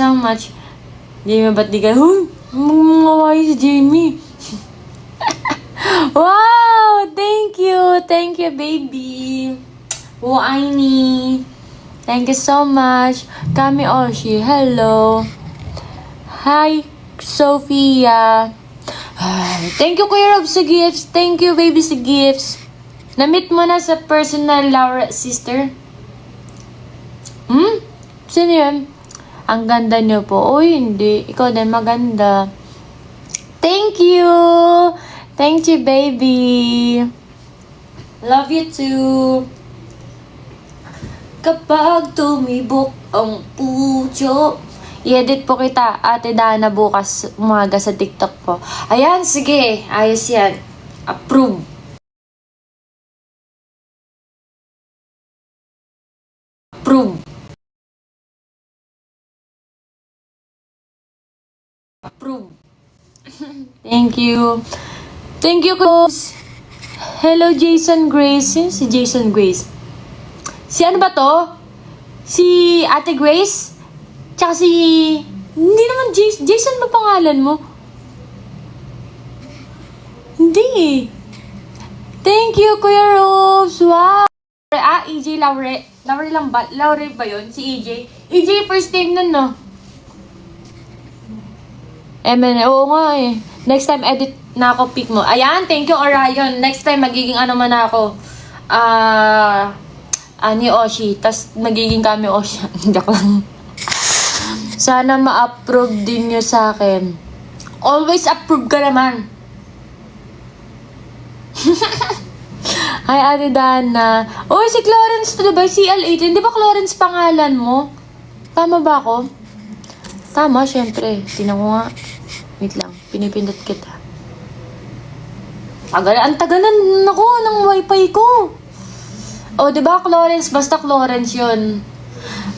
so much. Jamie, ba't di ka, mawawahi si Jamie. Wow! Thank you! Thank you, baby! Aini! Thank you so much! Kami Oshi, hello! Hi, Sophia! Thank you, Kuya Rob, sa gifts! Thank you, baby, sa gifts! Na-meet mo na sa personal, Laura, sister? Sino yun? Ang ganda niyo po. Uy, hindi. Ikaw din maganda. Thank you! Thank you, baby. Love you too. Kapag tumibok ang puso. I-edit po kita, Ate Dana, bukas umaga sa TikTok po. Ayan, sige. Ayos yan. Approve. Approve. Approve. Thank you. Thank you, Close. Hello, Jason Grace. Sino si Jason Grace? Si ano ba to? Si Ate Grace? Tsaka si... Hindi naman Jason. Jason ba pangalan mo? Hindi. Thank you, Kuya Rose. Wow. EJ Laure. Laure lang ba? Laure ba yun? Si EJ? EJ first name nun, no? Oo nga eh. Next time, edit na ako, pick mo. Ayan, thank you, Orion. Next time, magiging ano man ako. Ani Oshi. Tapos, magiging kami Oshi. Joke lang. Sana ma-approve din nyo sa akin. Always approve ka naman. Hi, Ate Dana. Uy, si Clarence to ba? CL18. Di ba Clarence pangalan mo? Tama ba ako? Tama, syempre. Tingnan ko nga. Wait lang. Pinipindot kita. Ang tagalan ako ng wifi ko. O, diba, Clarence? Basta Clarence yun.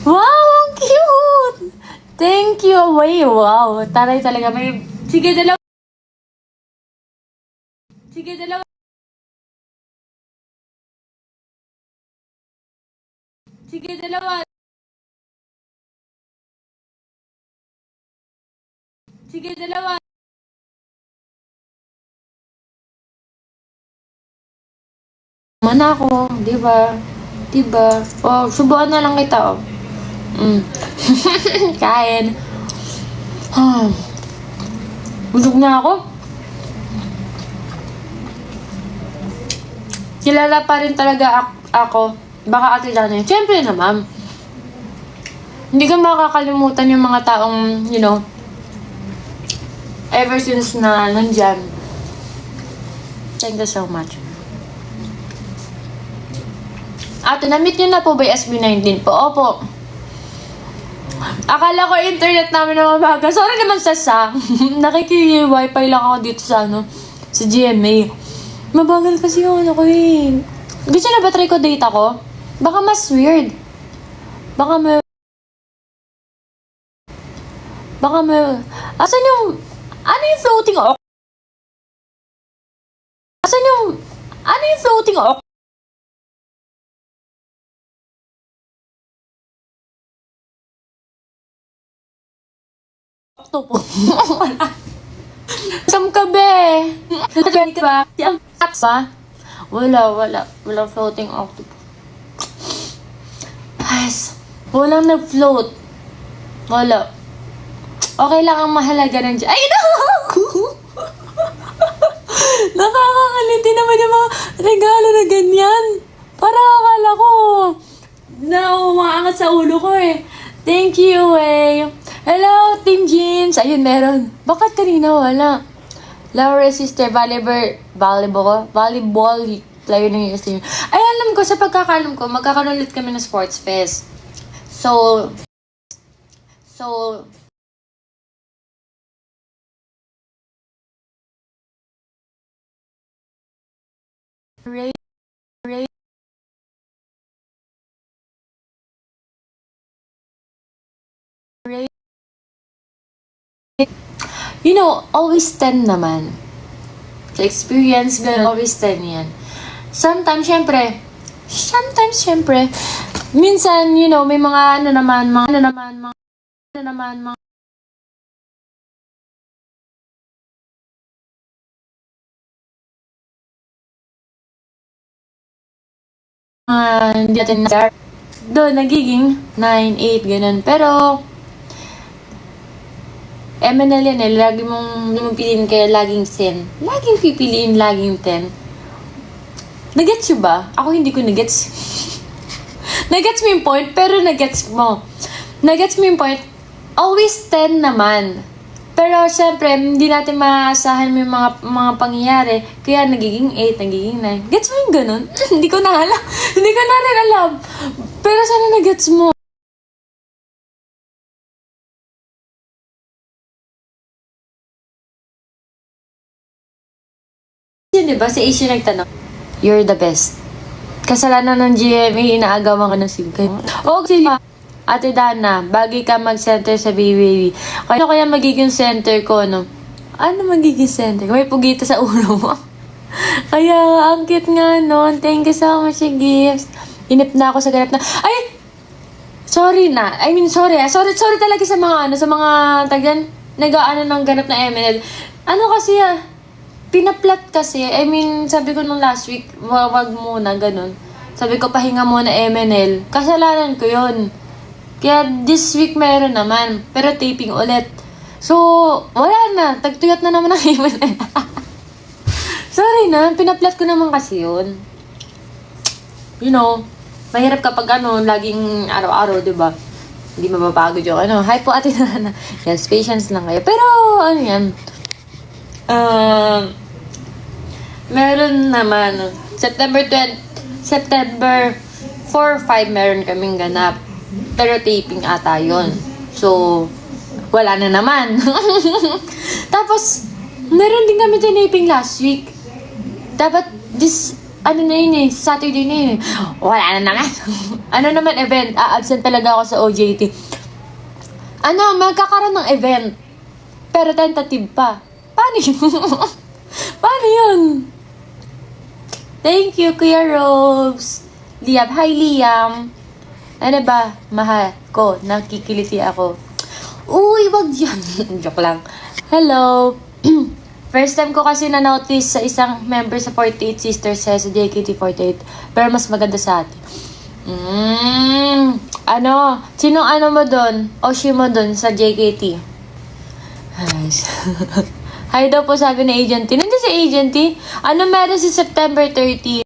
Wow, ang cute! Thank you. Wow. Taray talaga. Sige, dalawa. Sige, dalawa. Sige, dalawa. Sige, dalawa. Mana ako, di ba? Di ba? Oh, subukan na lang kita, oh. Kain. Busog na ako. Kilala pa rin talaga ako. Baka Ate Dana yun. Siyempre naman. Hindi ka makakalimutan yung mga taong, you know, ever since na nandyan. Thank you so much. Ate, na-meet nyo na po ba yung SB19 po? Opo. Akala ko internet namin na mabaga. Sorry naman sa nakiki-wifi lang ako dito sa sa GMA. Mabagal kasi yung ko eh. Gusto na ba try ko data ko? Baka mas weird. Baka may... Asan yung... Ano yung floating octopus? Asan yung... Ano yung floating octopus? Sam ka be? Sabi ka ba? Siyang ba? Wala floating octopus. Guys, walang nag-float. Wala. Okay lang ang mahalaga ng Ay, no! Nakakaliti naman yung mga regalo na ganyan. Parang akala ko na umaangat sa ulo ko eh. Thank you eh. Hello, Team Jeans. Ayun, meron. Bakit kanina wala? Laura sister, volleyball player ng UST. Ay, alam ko, sa pagkakalam ko, magkakaroon ulit kami ng sports fest. So, you know, always 10 naman. Sa experience, always 10 yan. Sometimes, syempre, minsan, you know, may mga na naman mga hindi natin na doon nagiging 9, 8, ganun. Pero, MNL yan eh, lagi mong pipiliin kaya laging 10. Laging pipiliin, laging 10. Nagets yun ba? Ako hindi ko nagets. Nagets mo yung point, pero nagets mo. Nagets mo yung point, always 10 naman. Pero, syempre, hindi natin maasahan yung mga pangyayari. Kaya, nagiging 8, nagiging 9. Gets mo yung ganun? Hindi ko na alam. Hindi ko na rin alam. Pero, sana nagets mo. Yun, diba? Si Asia nagtanong, you're the best. Kasalanan ng GMA, inaagawan ka ng sigay. Oo, sila. Ate Dana, bagay ka mag-center sa baby. Ano kaya magiging center ko, no? Ano magiging center? May pugita sa ulo mo. Kaya, ang cute nga, no? Thank you so much, gifts. Inip na ako sa ganap na, ay! Sorry na. I mean, sorry. Sorry talaga sa mga, sa mga, tagyan, nag-aano ng ganap na MNL. Ano kasi, pinaplat kasi. I mean, sabi ko nung last week, wag muna, ganun. Sabi ko, pahinga muna MNL. Kasalanan ko yun. Kaya this week meron naman. Pero taping ulit. So, wala na. Tagtuyot na naman ang MNL. Sorry na. Pinaplat ko naman kasi yun. You know, mahirap kapag laging araw-araw, diba? Hindi mapapagod yung Hi po, Ate Nana. Yes, patience lang kayo. Pero, yan. Meron naman. September 4-5 meron kaming ganap. Pero taping ata yun. So, wala na naman. Tapos, meron din kami tinaping last week. Dapat, Saturday na yun. Wala na naman. Naman event? Absent talaga ako sa OJT. Magkakaroon ng event. Pero tentative pa. Paano yun? Paano yun? Thank you, Kuya Robes. Liam. Hi, Liam. Ano ba? Mahal ko. Nakikiliti ako. Uy, wag yan. Joke lang. Hello. First time ko kasi na-notice sa isang member sa 48 Sisters sa JKT48. Pero mas maganda sa atin. Sinong mo doon? Oshi mo doon sa JKT? Hi daw po sabi ni Agent T. Nandiyan si Agent T? Meron si September 30?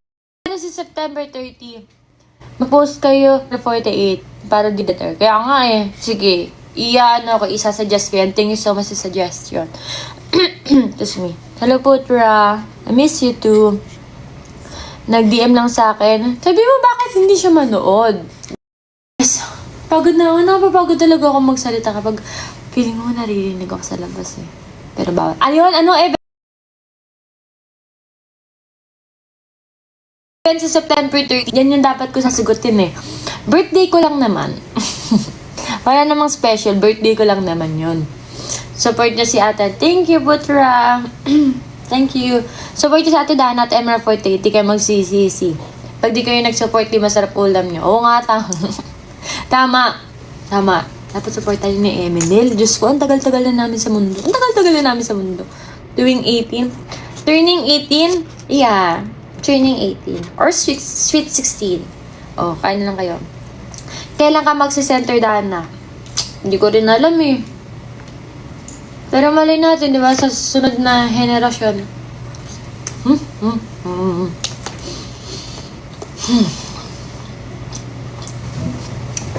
Mag-post kayo sa 48 para di-deter. Kaya nga sige. Isasuggest ko yan. Thank you so much sa suggestion. Excuse me. Hello po, Tra. I miss you too. Nag-DM lang sa akin. Sabi mo, bakit hindi siya manood? Yes. Pagod na ako. Napapagod talaga ako magsalita kapag feeling mo naririnig ako sa labas Pero bawal. Ayun, event sa September 30. Yan yung dapat ko sasagutin Birthday ko lang naman. Wala namang special. Birthday ko lang naman yun. Support niya si Ate. Thank you, Butra. Thank you. Support niyo sa Ate Dana at MR48. Di kayo magsisisi. Pag di kayo nag-support, di masarap ulam niyo. Oo nga, tama. Tama. Dapat support tayo ni MNL. Diyos ko, ang tagal-tagal na namin sa mundo. Doing 18. Turning 18? Yeah. Turning 18. Or sweet 16. Oh, kain lang kayo. Kailan ka magsi-center, Dana? Hindi ko rin alam Pero mali natin, di ba? Sa sunod na henerasyon.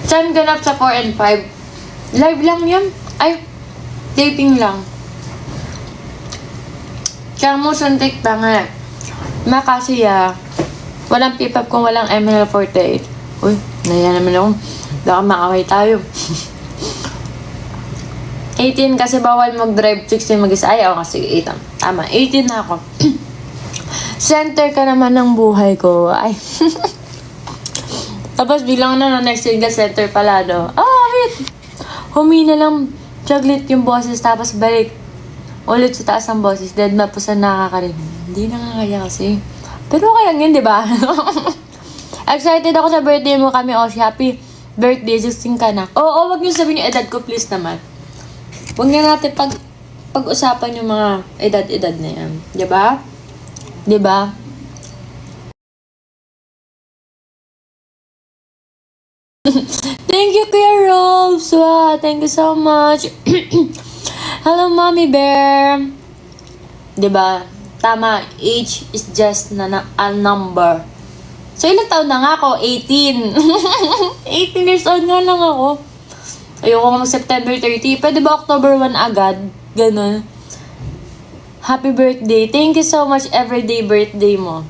Saan ganap sa 4 and 5? Live lang yan. Ay, taping lang. Kaya mo suntik pa nga. Makasiya. Walang P-pop kung walang ML48. Uy, naya naman ako. Baka maaway tayo. 18 kasi bawal mag-drive, 16 mag-isa. Ay, kasi 8. Tama, 18 na ako. Center ka naman ng buhay ko. Ay. Tapos biglang next week na center pala, wait. Humina lang saglit yung boses, tapos balik. Ulit sa taas ang boses. Dead map po sa nakakarinig. Hindi nakakaya kasi. Pero kaya yun, di ba? Excited ako sa birthday mo kami, Oshi. Happy birthday, 16 ka na. Oo, wag niyo sabihin yung edad ko, please naman. Huwag na natin pag-usapan yung mga edad-edad na yan. Diba? Diba? Thank you, Kuya Robes. Wow, thank you so much. Hello, Mommy Bear. Diba? Tama, age is just a number. So, ilang taon na nga ako? 18. 18 years old nga lang ako. Ayoko nga mag-September 30. Pwede ba October 1 agad? Ganun. Happy birthday. Thank you so much, everyday birthday mo.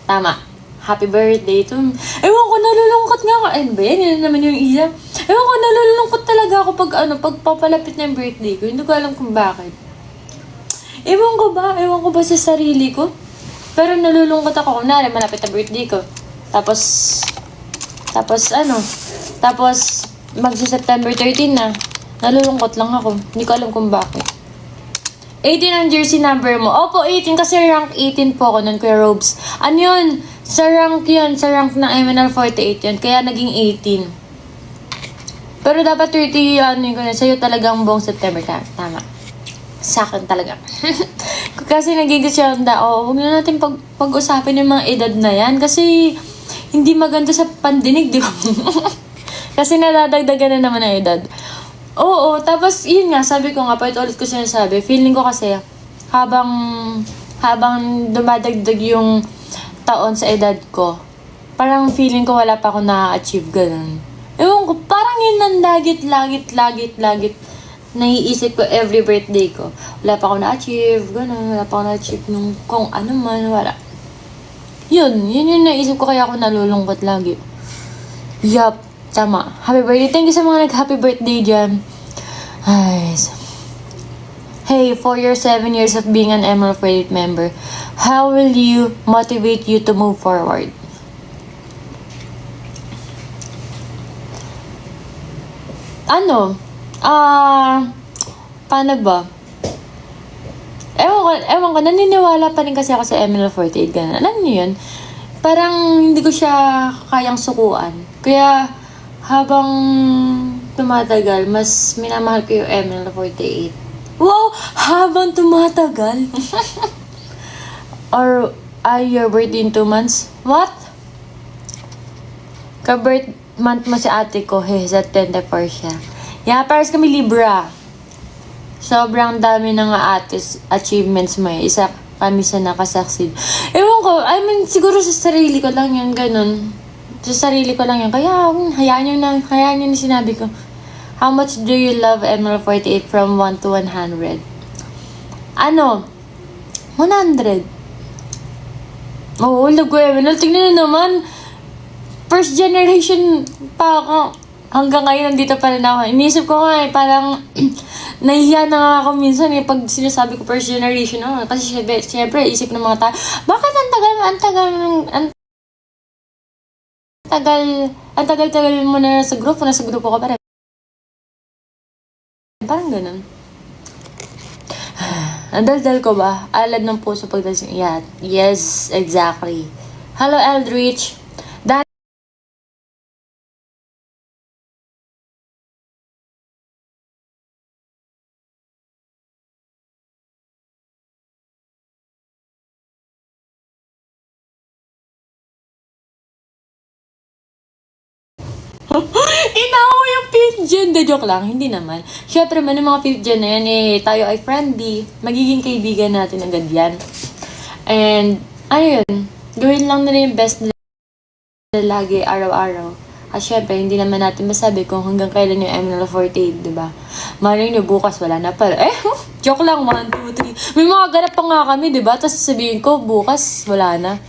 Tama. Happy birthday to me. Ewan ko, nalulungkot nga ako. Ay, ba yan? Yan naman yung iya. Ewan ko, nalulungkot talaga ako pag papalapit na yung birthday ko. Hindi ko alam kung bakit. Ewan ko ba sa sarili ko? Pero nalulungkot ako. Kunwari, malapit na birthday ko. Tapos magsi-September 13 na. Nalulungkot lang ako. Hindi ko alam kung bakit. 18 ang jersey number mo. Opo, 18 kasi rank 18 po ako nun, Kuya Robes. Ano yun? Sa rank yun. Sa rank ng MNL 48 yun. Kaya naging 18. Pero dapat 30 ano yun ko na. Sa'yo talagang buong September ka. Tama. Sa akin talaga. Kasi nagigisyonda. Huwag na natin pag-usapin yung mga edad na yan. Kasi hindi maganda sa pandinig, di ba? Kasi nadadagdagan na naman ang edad. Oo, tapos yun nga, sabi ko nga, ulit ko sinasabi, feeling ko kasi, habang dumadagdag yung taon sa edad ko, parang feeling ko wala pa ako na-achieve, ganun. Ewan ko, parang yun ang lagit, naiisip ko every birthday ko. Wala pa ako na-achieve, ganun, wala pa ako na-achieve nung kung ano man, wala. Yun yung naisip ko, kaya ako nalulungkot lagi. Yup. Tama. Happy birthday. Thank you sa mga nag-happy birthday dyan. Guys. Hey, for your 7 years of being an Emerald Credit member, how will you motivate you to move forward? Ano? Paano ba? Ewan ko, naniniwala pa rin kasi ako sa Emerald 48. Ganun. Alam niyo yun? Parang hindi ko siya kayang sukuan. Kaya, habang tumatagal, mas minamahal ko yung ML48. Wow! Habang tumatagal? Or, your birthday in 2 months? What? Ka-birth month mo si ate ko, sa 24 siya. Yeah, pares kami Libra. Sobrang dami ng achievements mo eh. Isa kami sa nakasucceed. Ewan ko, siguro sa sarili ko lang yun, ganun. Sa sarili ko lang yun. Kaya, hayaan nyo yung sinabi ko. How much do you love Emerald 48 from 1 to 100? 100. Oo, Emerald. Tingnan na naman. First generation pa ako. Hanggang ngayon, nandito pa rin ako. Iniisip ko nga parang nahihiya na nga ako minsan pag sinasabi ko first generation. Kasi syempre, isip ng mga tao, bakit ang tagal mo na sa grupo ka pa rin. Parang ganun. Ang daldal ko ba? Alad ng puso pagdating. Yeah, yes, exactly. Hello, Eldridge. Inaw yung fifth gen. De joke lang, hindi naman. Syempre man yung mga fifth gen na yan, tayo ay friendly. Magiging kaibigan natin agad yan. And, gawin lang nila yung best nila lagi, araw-araw. At syempre, hindi naman natin masabi kung hanggang kailan yung ML48, diba? Malay nyo, bukas wala na pala. Joke lang, 1, 2, 3. May mga ganap pa nga kami, diba? Tapos sabihin ko, bukas wala na.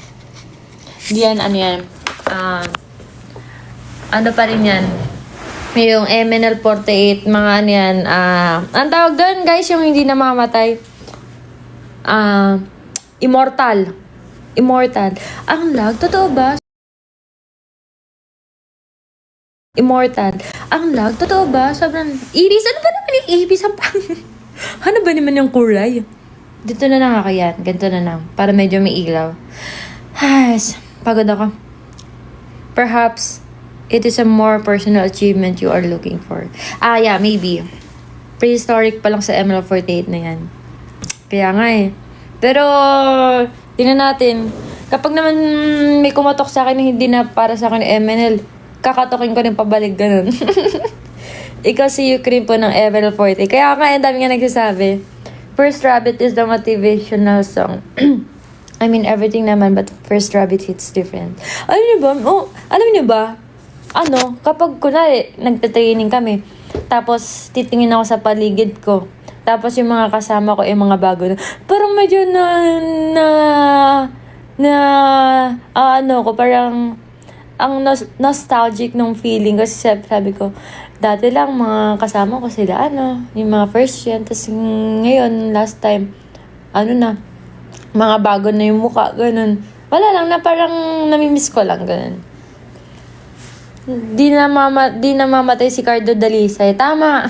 Hindi yan, ano pa rin yan? Yung MNL48, mga yan, ang tawag doon, guys, yung hindi na mamamatay. Immortal. Ang lag, totoo ba? Immortal. Ang lag, totoo ba? Sobrang iris. Ano ba naman yung ibis? Ano ba naman yung kulay? Dito na nakakayan. Ganito na lang. Para medyo may ilaw. Pagod ako. Perhaps, it is a more personal achievement you are looking for. Yeah, maybe. Prehistoric pa lang sa ML48 na yan. Kaya nga eh. Pero, tingnan natin. Kapag naman may kumatok sa akin na hindi na para sa akin MNL, kakatokin ko rin pabalik ganun. Ikaw si Ukraine po ng ML48. Kaya nga, ang dami nga nagsasabi. First Rabbit is the motivational song. I mean, everything naman, but First Rabbit hits different. Alam niyo ba? Kapag kunwari, nagte-training kami, tapos titingin ako sa paligid ko, tapos yung mga kasama ko, yung mga bago na, parang medyo parang, ang nostalgic nung feeling, kasi sabi ko, dati lang, mga kasama ko sila, yung mga first gen, tapos ngayon, last time, mga bago na yung mukha, ganun. Wala lang, na parang namimiss ko lang, ganun. Di na mamatay si Cardo Dalisay. Tama.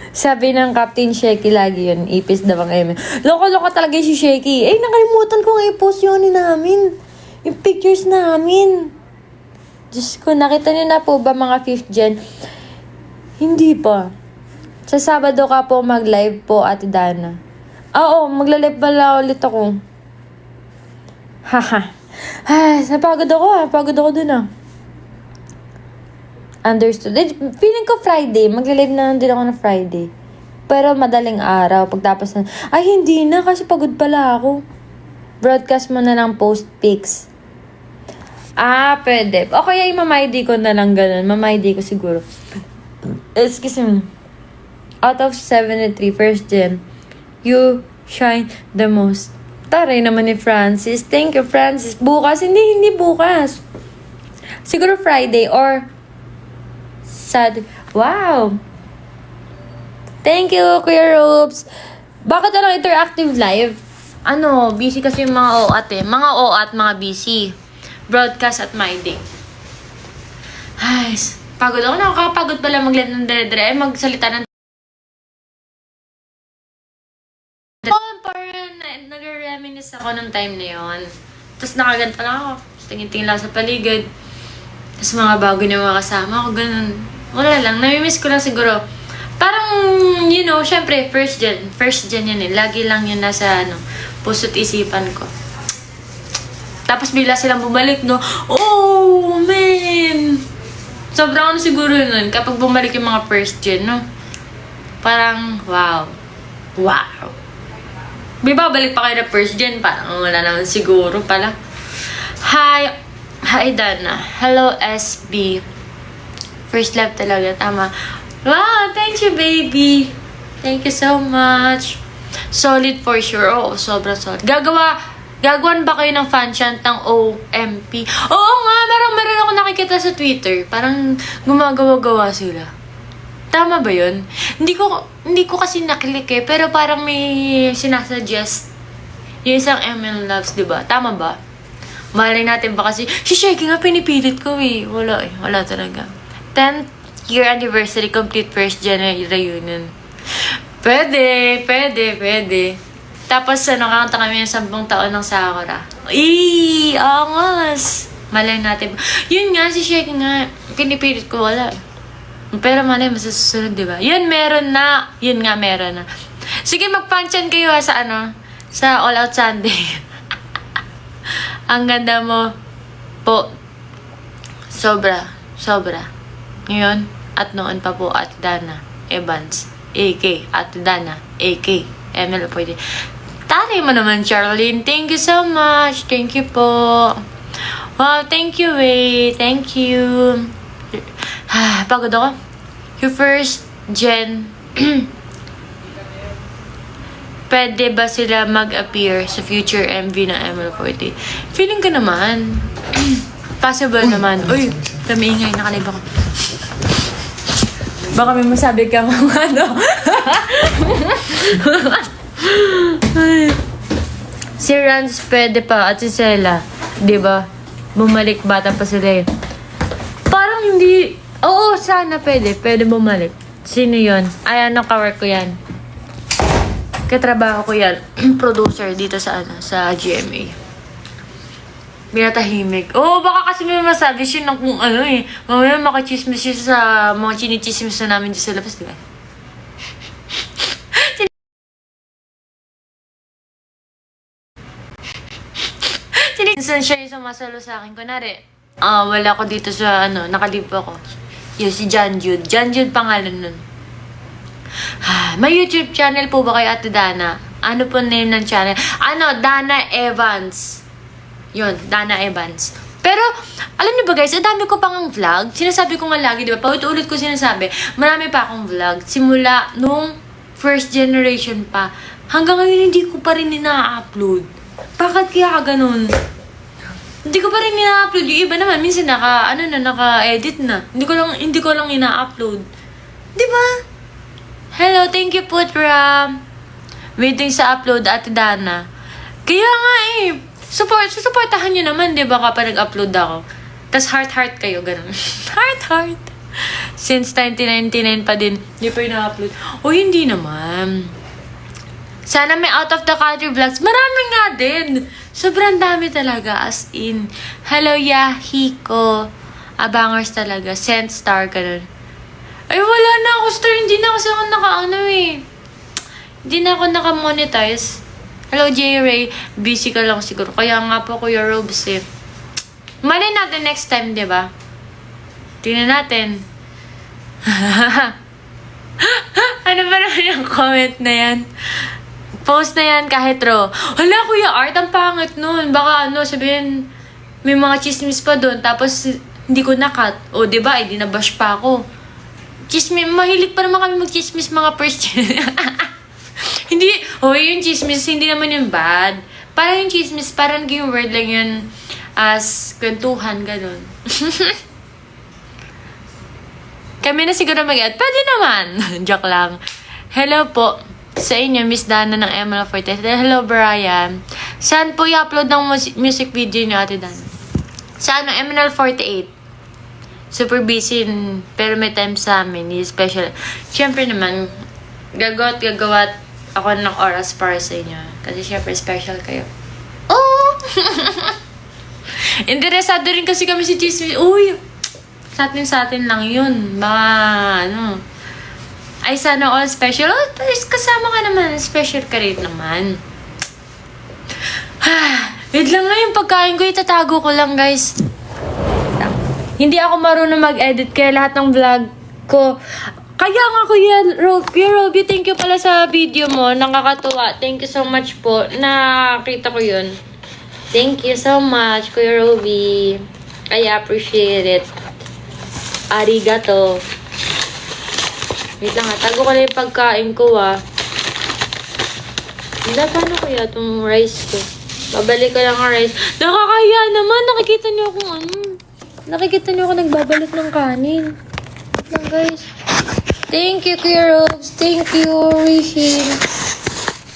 Sabi ng Captain Shaky lagi yun. Ipis daw ang eme. Loko-loko talaga si Shaky. Nakalimutan ko nga i-post yun namin. Yung pictures namin. Diyos ko, nakita niyo na po ba mga 5th gen? Hindi pa. Sa Sabado ka po mag-live po, Ate Dana. Oo, magla-live pala ulit ako. Haha. Ay, napagod ako. Pagod ako dun Understood. Feeling ko Friday. Magla-live na din ako na Friday. Pero madaling araw. Pagtapos na. Ay, hindi na. Kasi pagod pala ako. Broadcast mo na lang post pics. Pwede. O kaya i-mama-ID ko na lang ganun. Mama-ID ko siguro. Excuse me. Out of 73, first gen, you shine the most. Taray naman ni Francis. Thank you, Francis. Bukas? Hindi bukas. Siguro Friday or Wow! Thank you, Kuya Robes. Bakit interactive live? Busy kasi yung mga OAT eh. Mga OAT, mga busy. Broadcast at my day. Ay, pagod ako. Nakakapagod pala mag-live ng dire-dire. Magsalita ng parang nag-reminisce ako ng time na yon. Tapos nakaganta lang ako. Tapos tingin-tingin lang sa paligid. Tapos mga bago na mga kasama ko, ganun. Wala lang, namimiss ko lang siguro. Parang, syempre, first gen yun eh. Lagi lang yun nasa, puso't isipan ko. Tapos bigla silang bumalik, no? Oh, man! Sobrang siguro nun, kapag bumalik yung mga first gen, no? Parang, wow. Wow! Diba, balik pa kayo na first gen? Parang wala naman siguro pala. Hi, Dana. Hello, SB. First love talaga, tama. Wow, thank you, baby. Thank you so much. Solid for sure. Oo, sobrang solid. Gagawan ba kayo ng fan chant ng OMP? Oo nga, meron ako nakikita sa Twitter. Parang gumagawa-gawa sila. Tama ba yun? Hindi ko kasi naklik eh, pero parang may sinasuggest yung isang ML Loves, diba? Tama ba? Malay natin ba kasi, si Shaky nga pinipilit ko eh. Wala talaga. 10th year anniversary, complete first gen reunion. Pwede. Tapos kakanta kami ng 10 taon ng Sakura. Angas! Malay natin ba? Yun nga, si Shaky nga, pinipilit ko, wala. Pero malay, masusunod, diba? Yun, meron na. Sige, mag-function kayo sa All Out Sunday. Ang ganda mo po. Sobra. Ngayon, at noon pa po, at Dana Evans, AK, at Dana, AK, ML pwede. Taray mo naman, Charlene. Thank you so much. Thank you po. Wow, thank you, Thank you. Pagod ako. Your first gen, pwede ba sila mag-appear sa future MV ng ML40? Feeling ko naman. Possible naman. Uy, ingay, nakalib ako. Baka may masabi ka kung Si Rans pwede pa at si Sela, di ba? Bumalik bata pa sila eh. Parang hindi. Oo, sana pwede bumalik. Sino yun? Kawork ko yan. Katrabaho ko yan. Producer dito sa GMA. pinatahimik. Oo, baka kasi may masabi siya ng kung ano eh. Mamaya makachismis siya sa mga chinichismis na namin dito sa labas, di ba? Minsan siya yung sumasalo sa akin. Kunwari, wala ko dito sa, nakalipo ako. Yung si John Jude. John Jude pangalan nun. May YouTube channel po ba kay Ate Dana? Ano po name ng channel? Dana Evans. Yun, Dana Evans. Pero, alam niyo ba guys, ang dami ko pang vlog. Sinasabi ko nga lagi, di ba? Paulit-ulit ko sinasabi, marami pa akong vlog. Simula nung first generation pa. Hanggang ngayon, hindi ko pa rin ina-upload. Bakit kaya ganun? Hindi ko pa rin ina-upload. Yung iba naman, minsan naka-edit na. Hindi ko lang ina-upload. Di ba? Hello, thank you po, Ram. Waiting sa upload, Ate Dana. Kaya nga eh. Susuportahan nyo naman, di ba, kapag nag-upload ako. Tapos heart-heart kayo, ganun. Heart-heart. Since 1999 pa din, hindi pa ina-upload. O, hindi naman. Sana may out of the country vlogs. Marami nga din. Sobrang dami talaga, as in. Hello, Yahiko. Abangers talaga. Send star, ganun. Ay, wala na ako, star. Hindi na kasi ako Hindi na ako naka-monetize. Hello, J-Ray. Busy ka lang siguro. Kaya nga po, Kuya Robes eh. Malay natin next time, di ba? Tingnan natin. Ano ba naman yung comment na yan? Post na yan kahit raw. Hala, Kuya Art, ang pangit nun. Baka sabihin, may mga chismis pa dun. Tapos, hindi ko na-cut. O, diba, di na-bash pa ako. Chismis, mahilig pa naman kami mag-chismis mga first Hindi, yung chismis, hindi naman yung bad. Parang yung chismis, parang yung word lang yun as kwentuhan, ganun. Kami na siguro mag-add. Pwede naman. Joke lang. Hello po sa inyo, Miss Dana ng ML48. Hello, Brian. Saan po i-upload ng music video niyo, Ate Dana? Sa ML48. Super busy, pero may time sa amin. Special. Siyempre naman, gagawat ako ng oras para sa inyo. Kasi siyempre, special kayo. Oh! Interesado rin kasi kami si Chismis. Uy! Sa atin lang yun. Baka, ay, sana all special. Oh, kasama ka naman. Special ka rin naman. Wait lang nga yung pagkain ko. Itatago ko lang, guys. Hindi ako marunong mag-edit kaya lahat ng vlog ko. Kaya nga, Kuya Robby, thank you pala sa video mo. Nakakatuwa. Thank you so much po. Nakita ko yun. Thank you so much, Kuya Robby. I appreciate it. Arigato. Wait lang ha. Tago ko na yung pagkain ko paano kaya itong rice ko? Babalik ko lang ang rice. Nakakaya naman. Nakikita niyo ako nagbabalot ng kanin. Lang guys. Thank you, Kuya Robes. Thank you, Rishin.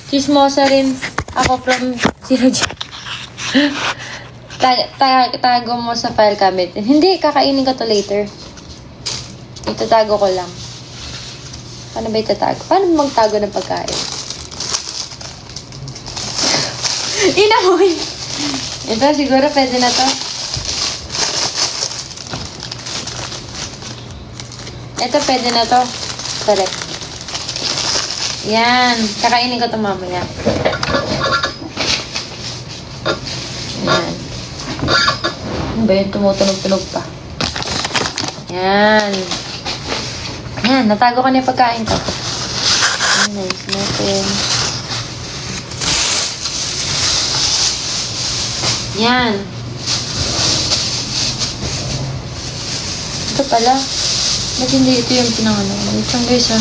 Chismosa rin ako from Siraja. Tago mo sa file cabinet. Hindi, kakainin ko to later. Itatago ko lang. Paano ba itatago? Paano magtago ng pagkain? Inahoy! Ito, siguro pwede na to. Ito, pwede na to. Correct. Yan. Kakainin ko ito mamaya. Yan. Ano ba yun? Tumutunog-tunog pa. Yan. Yan. Natago ko na yung pagkain ko. Nice natin. Yan. Ito pala. Ba't hindi ito yung pinangano? Wait lang guys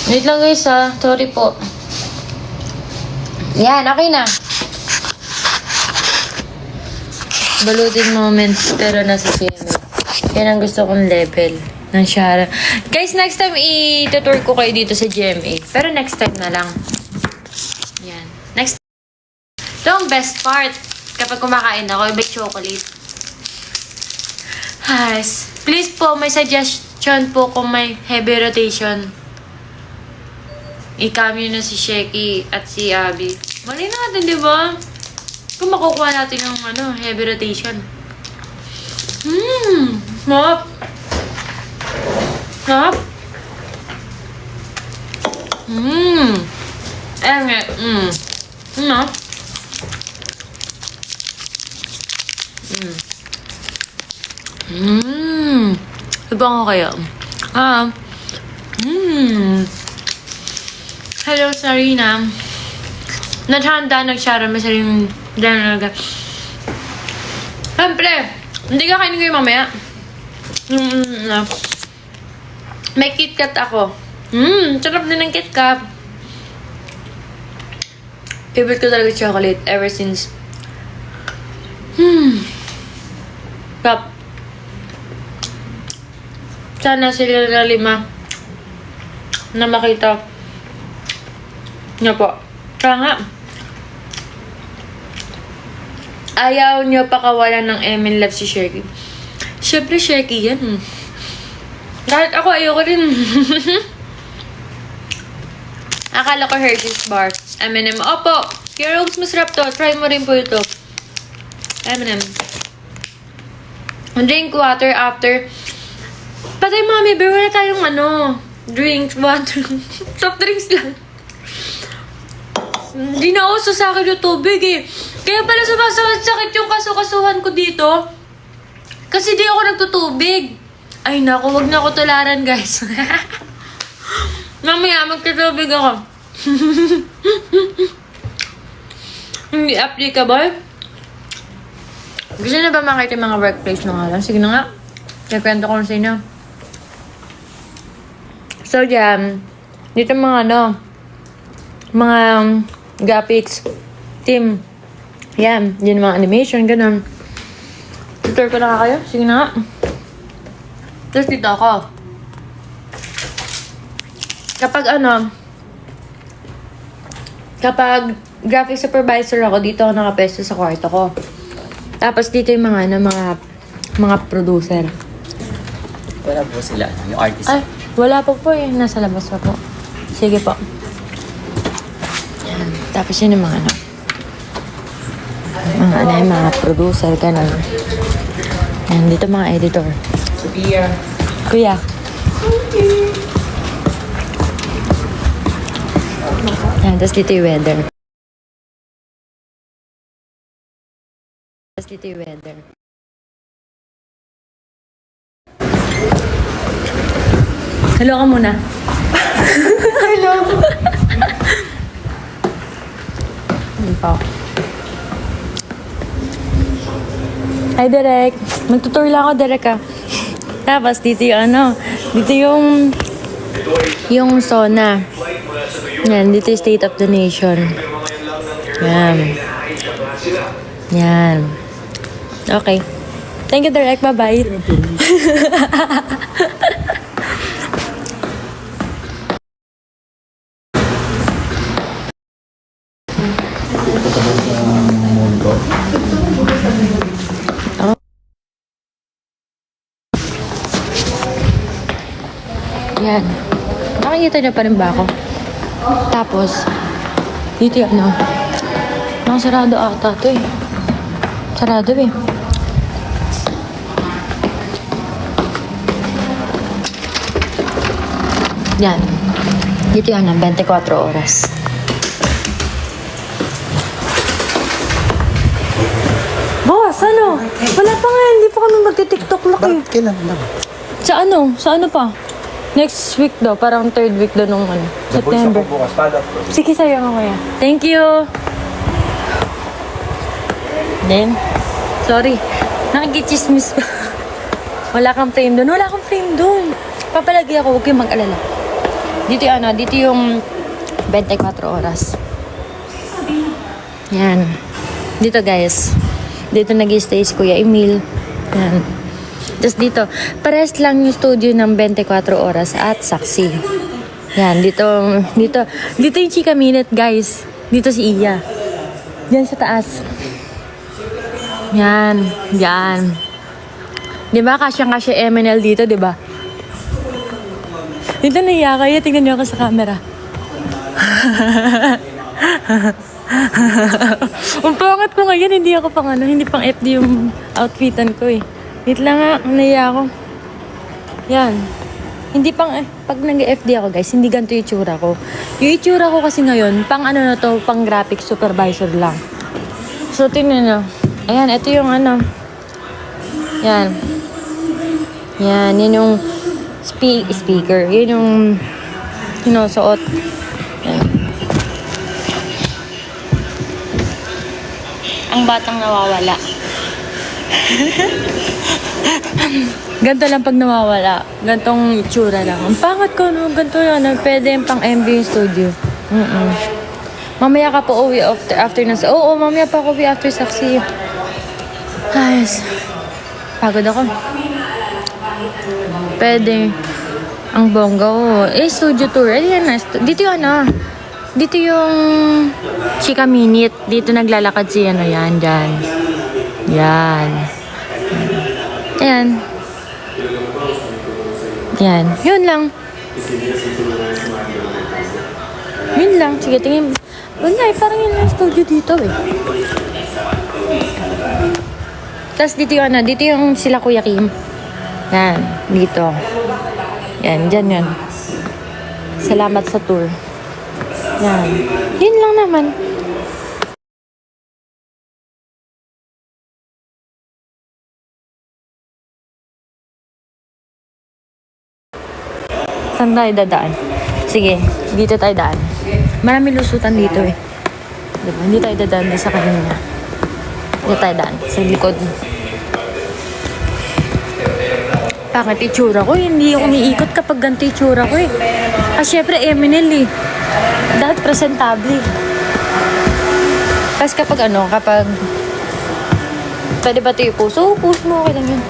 Wait lang guys Sorry po. Yan, okay na. Balutin moments pero nasa CMA. Yan ang gusto kong level ng Shara. Guys, next time i-tutor ko kayo dito sa GMA. Pero next time na lang. Yan. Next. Ito ang best part. Kapag kumakain ako, may chocolate. Please po, may suggestion po kung may heavy rotation. I-cam yun na si Sheki at si Abby. Mali natin, di ba? Kung makukuha natin yung heavy rotation. Sarap. Sarap. Ano? Ibang ko kayo. Hello, Sarina. Naghanda, nag-share mo sa rin. Siyempre, hindi ka kainin ko yung mamaya. May KitKat ako. Sarap din ng KitKat. Favorite ko talaga chocolate ever since. Kap. Sana sila lima na makita niyo po. Kaya nga, ayaw niyo pakawalan ng Emin Love si Sherky. Siyempre, Sherky yan. Kahit ako, ayoko rin. Akala ko Hershey's bar. M&M. Opo, Kaya Rogues, masarap to. Try mo rin po ito. M&M. Drink water after. Patay, Mami Bear, wala tayong drink, water. Soft drinks lang. Hindi na uso sa akin yung tubig eh. Kaya pala sumasakit yung kasukasuhan ko dito. Kasi di ako nagtutubig. Ay naku, wag na ako tularan, guys. Mamaya, magtutubig ako. Hindi applicable. Gusto na ba makita yung mga workplace na nga lang? Sige na nga. Nakwento ko sa inyo. So, dyan. Dito mga mga graphics team. Yan. Yan mga animation, ganun. Tutor ko na kayo. Sige na nga. Tapos dito ako. Kapag graphic supervisor ako, dito ako nakapesto sa kwarto ko. Tapos dito yung mga producer. Wala po sila, yung artist. Ay, wala po eh. Nasa labas pa po. Sige po. Yan. Tapos yun yung mga mga producer, ganun. Yan, dito mga editor. Sophia. Kuya. Yan, tapos dito yung weather. Tapos dito yung weather. Hello ka muna. Hello. Hindi pa. Hi, Derek. Magtutour lang ako, Derek, ah. Tapos, dito yung sauna. Yan, dito yung State of the Nation. Yan. Yan. Okay. Thank you, Derek. Bye-bye. Yan. Nakikita niyo pa rin ba ako? Tapos, dito yung sarado ata to eh. Sarado eh. Yan. Dito yung 24 oras. Boss, wala pa nga, hindi pa kami magti-tiktok lang eh. Bakit kailan lang? Sa ano pa? Next week daw, parang third week daw nung September. Sige, sa'yo nga kaya. Thank you! Then, sorry. Nakikichismis pa. Wala kang frame doon. Papalagi ako, huwag kayong mag-alala. Dito yung 24 oras. Yan. Dito guys. Dito nag-stay si Kuya Emil. Yan. Tapos dito, pares lang yung studio ng 24 oras at saksi. Yan, dito yung Chika Minute, guys. Dito si Iya. Diyan sa taas. Yan. Diba, kasyang-kasya MNL dito, diba? Dito naiya kayo, tingnan niyo ako sa camera. Ang pangit ko ngayon, hindi ako pang hindi pang FD yung outfitan ko eh. Wait lang nga, naiya ako. Yan. Hindi pang, pag nag-FD ako guys, hindi ganito yung itsura ko. Yung itsura ko kasi ngayon, pang ano na to, pang graphic supervisor lang. So, tingnan nyo. Ayan, ito yung ano. Yan. Yan, yun yung speaker. Yun yung sinusuot. Yan. Ang batang nawawala. Ganto lang pag nawawala. Gantong itsura lang. Ang pangat ko, no? Ganto yun. Pwede yung pang MV studio. Mamaya ka po uwi after na sa... Oo, mamaya pa ako uwi after saksi. Ayos. Pagod ako. Pwede. Ang bongga ko. Studio tour. Ayan na. Dito yung ano. Dito yung Chika Minute. Dito naglalakad si ano yan. Dyan. Yan. Ayan. Yan. Yun lang. Yun lang. Sige, tingin. Wala eh. Parang yun lang studio dito eh. Tapos dito yung ano. Dito yung sila Kuya Kim. Yan. Dito. Yan. Dyan yun. Salamat sa tour. Yan. Yun lang naman. Saan tayo dadaan? Sige, dito tayo daan. Marami lusutan dito eh. Diba? Hindi tayo dadaan sa kanina. Dito tayo daan. Sa likod. Pangit itsura ko. Hindi yung umiikot kapag ganito itsura ko eh. Syempre, Eminel eh. Dapat presentable. Tapos kapag ano, kapag pwede ba ito i-post? Oo, post mo. Okay lang yun.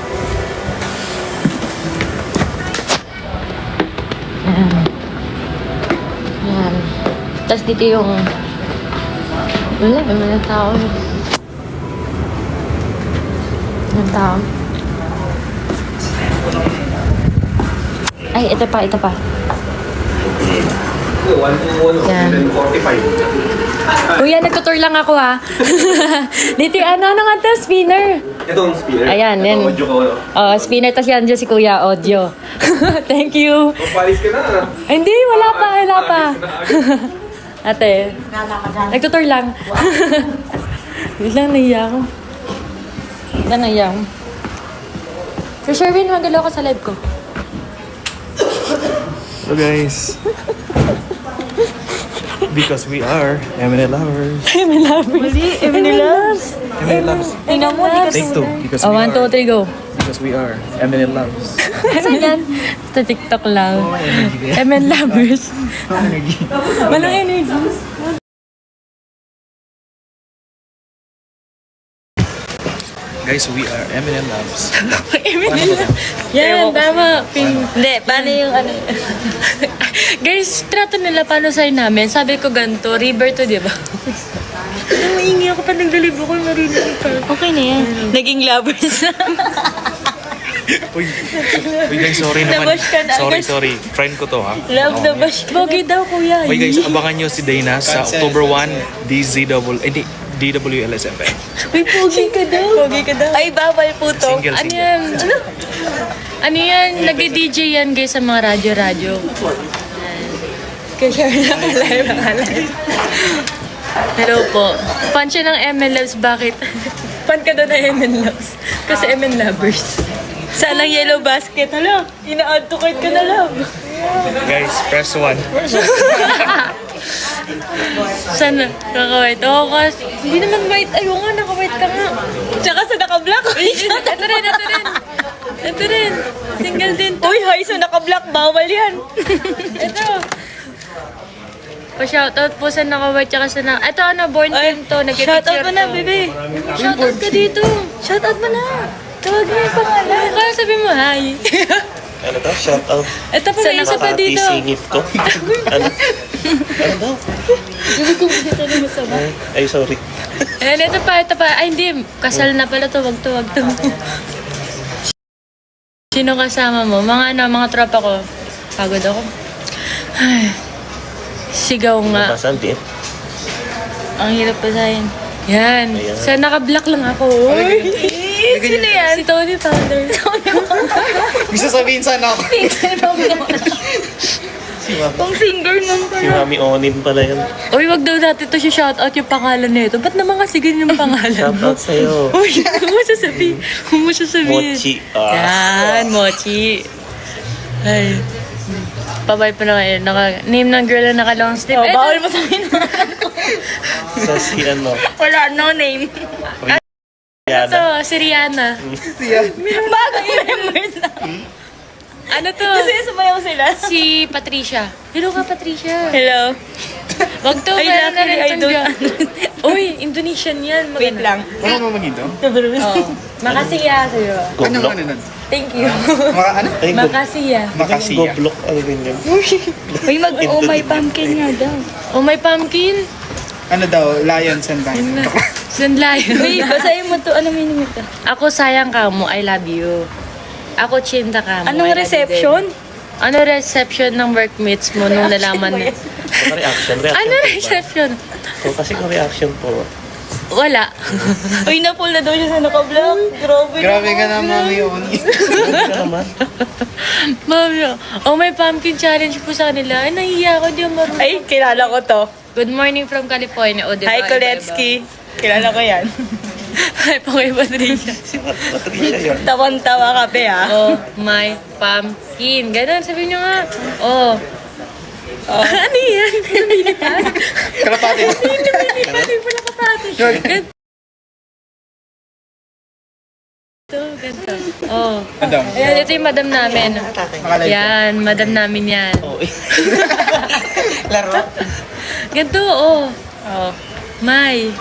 Yan. Tapos dito yung wala, may mga tao. Mga tao. Ay, ito pa, ito pa. Yan. Kuya, nagtutur lang ako ha. Dito yung ano nga ito, spinner. Itong spinner? Ayan, yan. Audio ko. Spinner, tapos yan dyan si Kuya, audio. Thank you. Papalis ka na. Ay, hindi, wala pa. Ate, nagtutur lang. Biglang naiya ako. For sure, Win, magalaw ka sa live ko. Hello guys. Because we are M&A lovers. Mali, Emily loves. M&A loves. Tingnan mo, di ka Take two. Because we 1, 2, 3, go. Because we are M&A loves. Saan yan? Sa TikTok lang. MN lovers. Walang energy. Guys, we are M&A loves. Yan, tama. Hindi, paano yung ano? Guys, trato nila paano sa'yo namin. Sabi ko ganito, river to, di ba? Maingi ako pa nagdalib ako, marinig ka. Okay na yan. Naging lovers na. Uy, guys, sorry naman. Nabash ka na agad. Sorry. Friend ko to ha. Love the bash. Pogi daw, kuya. Uy guys, abangan nyo si Dana sa October 1, DWLSFM. Uy, pogi ka daw. Ay, bawal po to. Single. Ano yan? Ano yan? Nag-DJ yan guys sa mga radyo-radyo. Kaya live. Hello po. Fan siya ng MN Loves. Bakit? Fan ka daw ng MN Loves. Kasi MN Lovers. Sanang yellow basket. Hala, ina-add to cart ka na lang. Guys, press 1. Sana, naka-white. Oo, kasi hindi naman white. Ayaw nga, naka-white ka nga. Tsaka sa naka-black. Ito rin. Single din to. Uy, hi, sa naka-black. Bawal yan. Ito. Pa-shoutout po sa naka-white tsaka sa naka... Ito, ano, born team to. Shoutout mo na, bebe. Shoutout ka dito. Shoutout mo na. Tawag mo yung pangalan. Kaya sabi mo, hi. Ano to? Shout out. Ito pa, may isa pa dito. Makati-singit to. Ano? Ano daw? Ay, sorry. Ayan, ito pa. Ay, hindi. Kasal na pala to. Wag to. Sino kasama mo? Mga tropa ko. Pagod ako. Ay, sigaw nga. Basan, di? Ang hirap pa sa'yo. Yan. Ayan. So, naka-block lang ako. Uy! Sino yan? Si Tony Thunder. Gusto sabihin sana ako. Pang singer nun Si Mami Onin pala yan. Uy, wag daw natin to si shoutout yung pangalan nito. Ba't naman kasi ganyan yung pangalan Shout mo? out sa'yo. Uy, huwag mo sasabihin. Huwag mo sasabihin. Mochi. Yan, Mochi. Ay. Pabay pa na ngayon. Name ng girl na naka-long sleeve. Oh, bawal mo sabihin. Sa si ano. Wala, no name. Yana. Ito, si Rihanna. Bago i-member na. Ano to? Kasi sumayaw sila. Si Patricia. Hello ka, Patricia. Hello. Wag to, meron na rin itong dyan. Uy, Indonesian yan. Wait lang. Ano mo magito? Oh. Makasiya sa'yo. Goblok. Thank you. Ano? Ay, Makasiya. Makasiya. Goblok. Ano rin yun? Uy, oh my pumpkin nga daw. Oh my pumpkin? Ano daw? Lions and Lions. Sandlayo. Uy, basahin mo to. Ano meaning ito? Ako sayang ka mo, I love you. Ako chinta ka mo. Anong I love you reception? din. Ano reception ng workmates mo nung nalaman na? Reaction. Ano po ba? reception? So, kasi kung reaction po. Wala. Uy, na-pull na daw siya sa naka-vlog. Grabe. Grabe ka na, Mami Oni. Ano ka naman? Mami, oh may pumpkin challenge po sa kanila. Ay, nahiya ako, di ako marunong. Ay, kilala ko to. Good morning from California. O, diba? Hi, Koletsky. Kilala ko yan. Hi, Pangay Patricia. Si Patricia yun. Tawan-tawa ka, pe, ha? Oh, my pumpkin. Ganun, sabihin nyo nga. Oh. Ano yan? Lumilipad? Kalapati. Lumilipad, yung pala kapati. Ganito. Ganito. Oh. Madam. Ayan, ito yung madam namin. Nakalive. Yan, madam namin yan. Oo. Laro. Ganito, oh. Oh. May.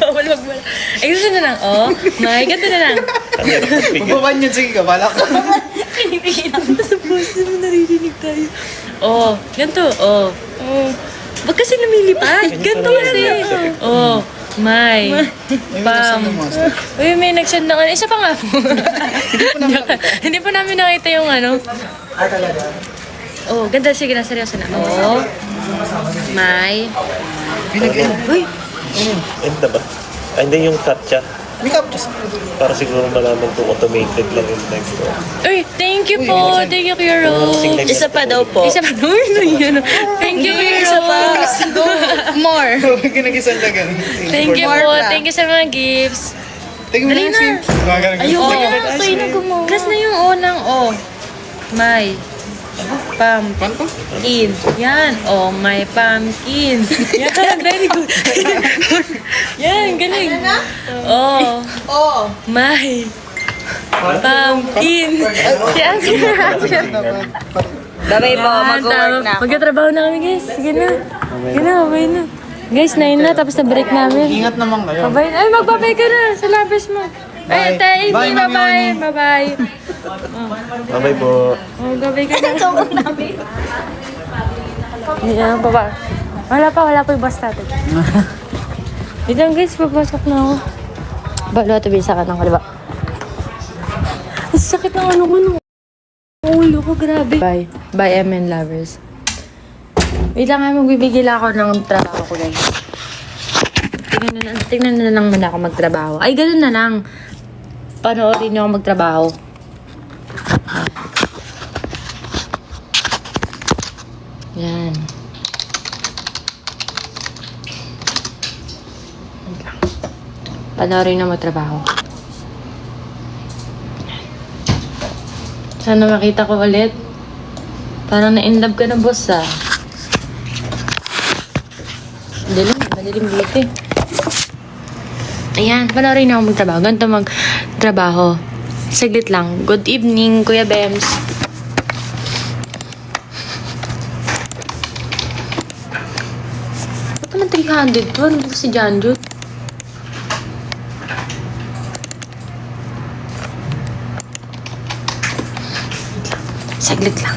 Bawal magmala. Ay, gusto na lang, oh. May, ganito na lang. Ano yan? Magbaban yun, sige ka, balak. Sa post mo naririnig tayo. Oh, ganito, oh. Oh. Wag kasi lumilipad. Ganito kasi. Oh, may. Pam. Uy, may nagsend ng ano. Isa pa nga po. Hindi pa namin nakita yung ano. Ah, talaga? Oh, ganda. Sige na, seryoso na. Oh, may. Uy, End na ba? Ay, hindi yung captcha. May kaptos. Para siguro malaman kung automated lang yung next ko. uy, thank you po. Thank you, Kuya Rose. Isa pa daw po. Isa pa. Uy, yun. Thank you, Kuya Isa pa. Rose. Go. More. Ginagisan na ganun. Thank you More po. pa. Thank you sa mga gifts. Tingin mo Dali na na. yung sim. Ayun. Oh, kainin ko mo. Gas na yung unang oh. May. Pumpkin. Yan. Oh, may pumpkin. Yan, very good. Yan, galing. Oh, Oo. may pumpkin. Yan, Babay po, mag-work na. Magkatrabaho na kami, guys. Sige na. Sige na, babay na. Guys, 9 na, tapos na break namin. Ingat naman kayo. Babay na. Ay, magbabay ka na sa labis mo. Ay, tayo, Bye, Mami bye-bye. Oni. Bye-bye. Bye-bye po. Oh, gabay ka na. Yan, baba. Wala pa yung bus natin. Dito guys, papasok na ako. Balo, tabi sa kanang kaliba. Ang sakit ng ano ko, no. Ulo ko, grabe. Bye. Bye, MN lovers. Wait lang nga, magbibigil ako ng trabaho ko, guys. Tingnan na lang muna ako magtrabaho. Ay, ganun na lang. Panoorin niyo ako magtrabaho. Yan. Panoorin na magtrabaho. Sana makita ko ulit. Parang na-inlove ka na, boss, ah. Madilim dito eh. Ayan, panoorin na ako magtrabaho. Ganito magtrabaho. Saglit lang. Good evening, Kuya Bems. Ba't naman 300 to? Ano ba si Janjut? Saglit lang.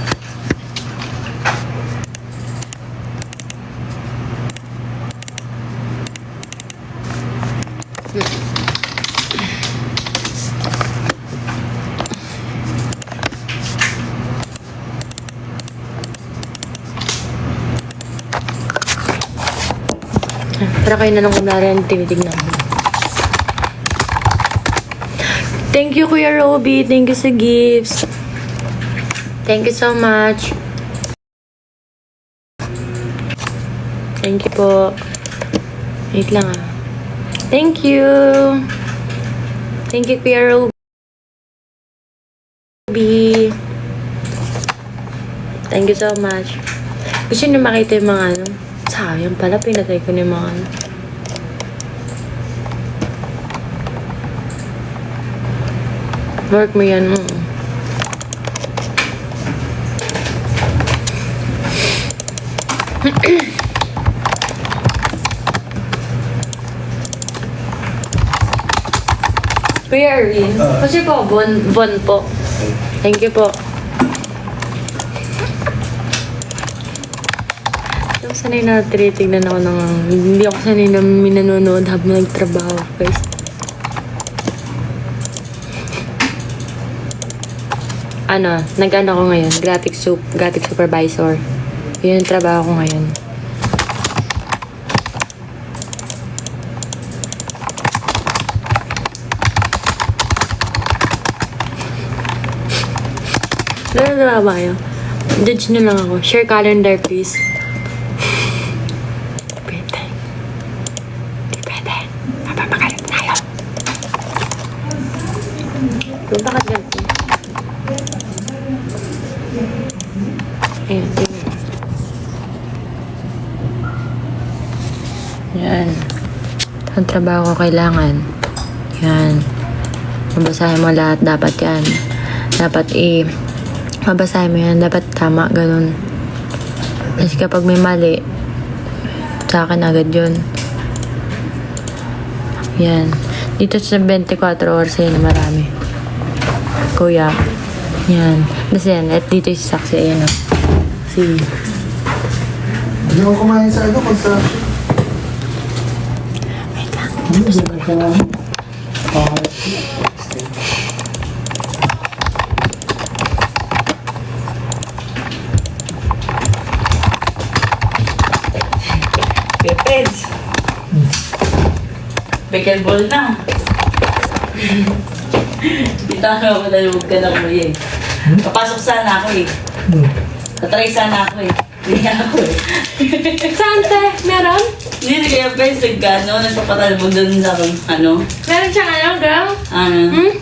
Para kayo na lang kunwari ang tinitignan ko. Thank you, Kuya Robby. Thank you sa gifts. Thank you so much. Thank you po. Wait lang ah. Thank you. Thank you, Kuya Robby. Thank you so much. Gusto niyo makita yung mga ano? Sayang pala, pinatay ko na yung mga ano. Work mo yan mo. Kuya Erwin, kasi po, Bon po. Thank you po. Hindi ako sanay na tinitignan ako ng... Hindi ako sanay na minanonood habang nagtrabaho, guys. Ano, nag-ano ako ngayon, graphic supervisor. Yun yung trabaho ko ngayon. Ano ba kayo? Judge nyo lang ako. Share calendar, please. Pwede. Hindi pwede. Mapapakalit tayo. Bakit ganito? Ayan, tingnan. Yan. Ang trabaho ko kailangan. Yan. Mabasahin mo lahat. Dapat yan. Dapat mabasahin mo yan. Dapat tama. Ganun. Kasi kapag may mali, sa akin agad yun. Yan. Dito sa 24 hours yun, marami. Kuya. Yan. Kasi yan. At dito yung saksi. Ayan o. See. Hindi ako kumain sa ano, construction. Wait lang. Pepeds. Pickleball na. Kita nga ako na huwag ka na kumain. Papasok sana ako eh. Tatry sana ako eh. Hindi ako eh. Saan te? Meron? Hindi kaya friends, nagpapatalbog doon sa ano. Meron siyang ano, girl? Ano?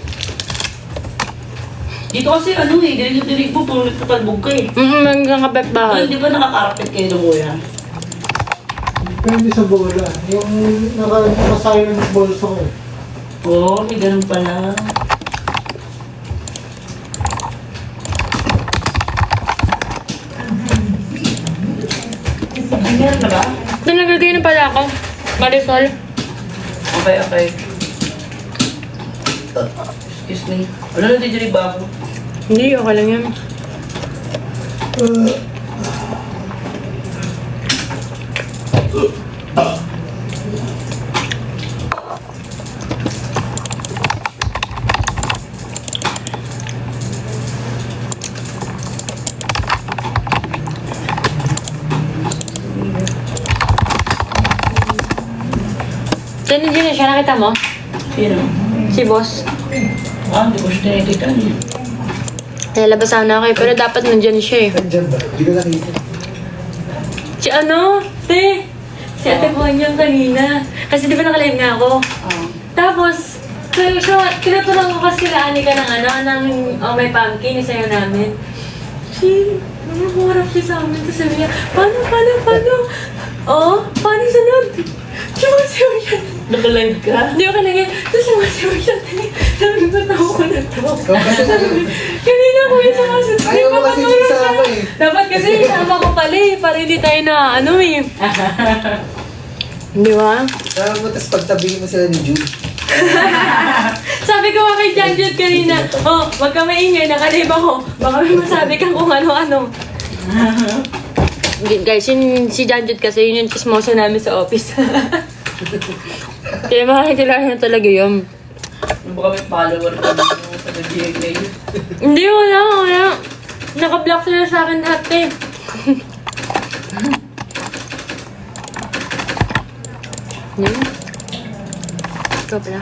Dito kasi ano eh, dinig mo, puro nagpatalbog ka eh. Hanggang kapit bahay. Di ba nakakarapit kayo ng kuya? Depende sa bola. Yung naka-silent balls ako. Oo, may ganun pala. Meron na ba? Nalagay na pala ako. Marisol. Okay, okay. Excuse me. Wala na didinig ba ako? Hindi, okay lang yan. Sino dyan siya? Nakita mo? Sino? Si boss. Hindi ko siya tinitikan eh. Nalabas sana ako eh, pero dapat nandyan siya eh. Nandyan ba? Hindi ko nakita. Si ano? Te! Si Ate Bon yung kanina. Kasi di ba nakalive nga ako? Tapos, tinutulang ko kasi sila Anika ng ano, ng may pumpkin, isayo namin. Humarap siya sa amin, tapos sabi niya, paano? Oo, paano sunod? Sumasayaw siya. Nakalive ka? Hindi ko kalagay. Tapos sumasayaw siya. Sabi ko, tawa ko na to. Kanina ko yung sumasayaw. Ayaw mo kasi isama eh. Dapat kasi isama ko pala eh, para hindi tayo na ano eh. Di ba? Tapos pagtabihin mo sila ni Jude. Sabi ko kay Janjut kanina, oh, wag ka maingay, nakalive ako. Baka may masabi kang kung ano-ano. Guys, si Janjut kasi yun yung chismoso namin sa office. Kaya makakilala na talaga yun. Baka may follower ka na sa GMA. Hindi, wala. Naka-block sila sa akin lahat eh. Yan. Ikaw pala.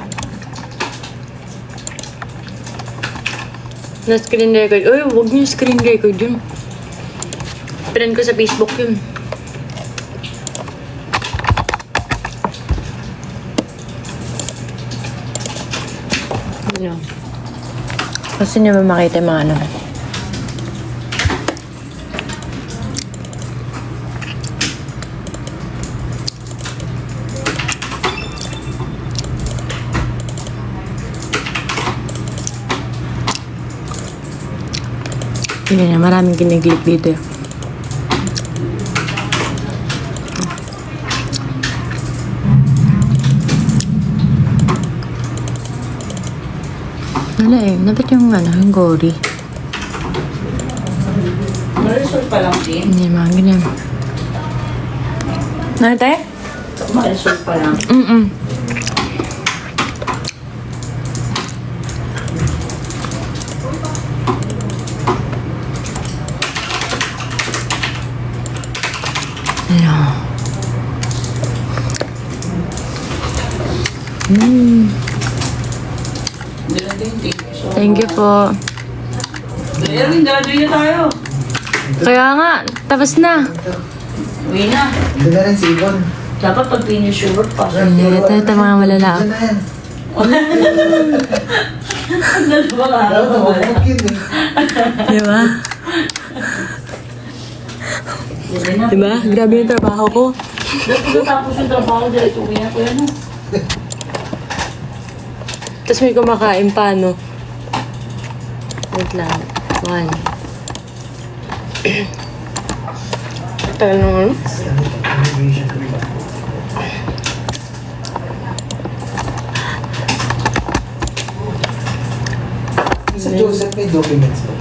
Na screen record. Uy, huwag niyo screen record yun. Friend ko sa Facebook yun. Ano? Gusto niyo ba makita yung mga ano? Hindi na, maraming kiniklik dito. Wala eh, dapat yung yung gory. Marisol pa lang din. Hindi naman, ganyan. Ano tayo? Marisol pa lang. Ano? Thank you po. Kaya rin, gagawin na tayo. Kaya nga, tapos na. Uwi na. Hindi na rin si Ibon. Dapat pag finish your work, pasok. Ito mga malala. Diyan na yan. Dalawa ka. Dapat mabukok yun eh. Diba? Uwi na. Diba? Grabe yung trabaho ko. Dapat tapos yung trabaho, dahil uwi na ko yan. Tapos may kumakain pa, no? Wait lang. 1. Tagal naman. Sa Joseph may documents ba?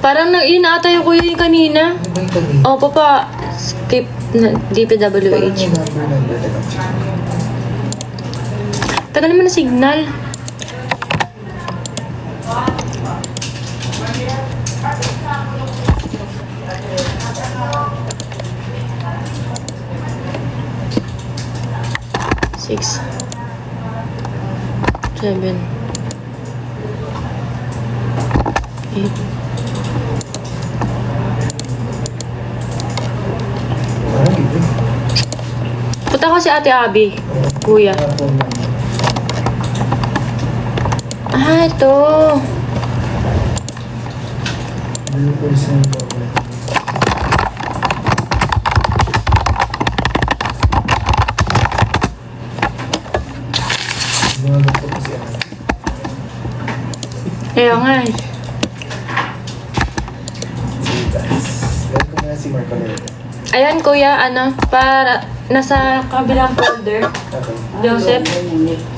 Parang yun ata yung kuya yung kanina. Ano ba yung kanina? Oh, papa. Skip na Parang DPWH. yung number ng dala. Tagal naman na signal. Six. 7. 8. Parang iba eh. Punta ko si Ate Abby. Kuya. Ah, ito. Blue person document. Mga gusto ko siya. Kaya nga eh. Welcome na si Marco Loretta. Ayan kuya, para nasa kabilang folder. Okay. Joseph. Joseph.